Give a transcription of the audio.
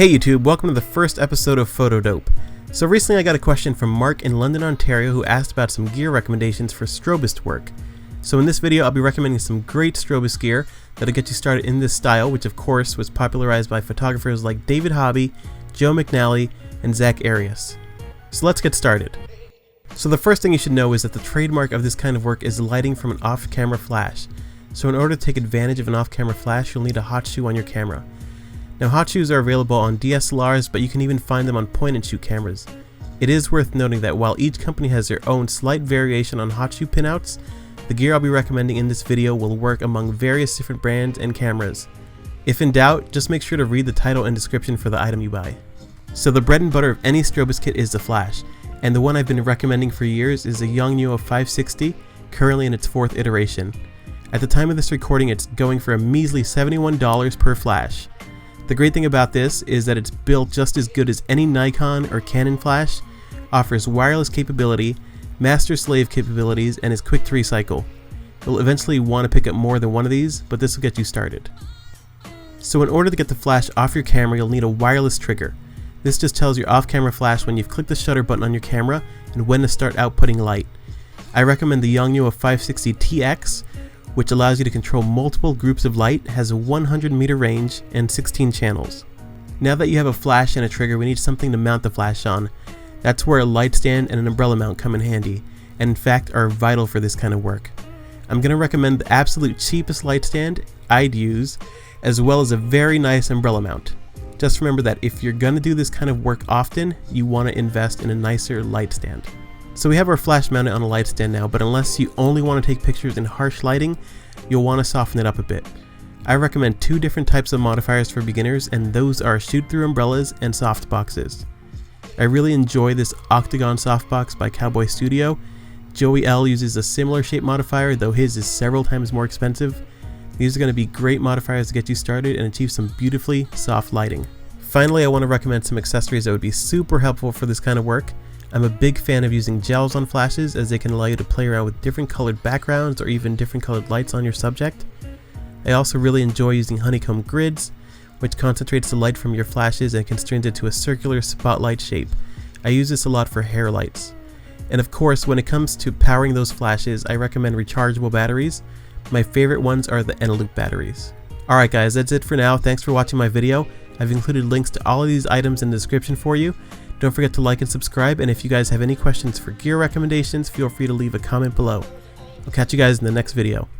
Hey YouTube, welcome to the first episode of PhotoDope. So recently I got a question from Mark in London, Ontario who asked about some gear recommendations for Strobist work. So in this video I'll be recommending some great Strobist gear that'll get you started in this style, which of course was popularized by photographers like David Hobby, Joe McNally, and Zack Arias. So let's get started. So the first thing you should know is that the trademark of this kind of work is lighting from an off-camera flash. So in order to take advantage of an off-camera flash, you'll need a hot shoe on your camera. Now hot shoes are available on DSLRs, but you can even find them on point-and-shoot cameras. It is worth noting that while each company has their own slight variation on hot shoe pinouts, the gear I'll be recommending in this video will work among various different brands and cameras. If in doubt, just make sure to read the title and description for the item you buy. So the bread and butter of any Strobist kit is the flash, and the one I've been recommending for years is the Yongnuo 560, currently in its 4th iteration. At the time of this recording, it's going for a measly $71 per flash. The great thing about this is that it's built just as good as any Nikon or Canon flash, offers wireless capability, master-slave capabilities, and is quick to recycle. You'll eventually want to pick up more than one of these, but this will get you started. So in order to get the flash off your camera, you'll need a wireless trigger. This just tells your off-camera flash when you've clicked the shutter button on your camera and when to start outputting light. I recommend the Yongnuo 560 TX, which allows you to control multiple groups of light, has a 100 meter range, and 16 channels. Now that you have a flash and a trigger, we need something to mount the flash on. That's where a light stand and an umbrella mount come in handy, and in fact are vital for this kind of work. I'm going to recommend the absolute cheapest light stand I'd use, as well as a very nice umbrella mount. Just remember that if you're going to do this kind of work often, you want to invest in a nicer light stand. So we have our flash mounted on a light stand now, but unless you only want to take pictures in harsh lighting, you'll want to soften it up a bit. I recommend 2 different types of modifiers for beginners, and those are shoot-through umbrellas and softboxes. I really enjoy this Octagon softbox by CowboyStudio. Joey L uses a similar shape modifier, though his is several times more expensive. These are going to be great modifiers to get you started and achieve some beautifully soft lighting. Finally, I want to recommend some accessories that would be super helpful for this kind of work. I'm a big fan of using gels on flashes, as they can allow you to play around with different colored backgrounds or even different colored lights on your subject. I also really enjoy using Honeycomb grids, which concentrates the light from your flashes and constrains it to a circular spotlight shape. I use this a lot for hair lights. And of course, when it comes to powering those flashes, I recommend rechargeable batteries. My favorite ones are the Eneloop batteries. Alright guys, that's it for now. Thanks for watching my video. I've included links to all of these items in the description for you. Don't forget to like and subscribe, and if you guys have any questions for gear recommendations, feel free to leave a comment below. I'll catch you guys in the next video.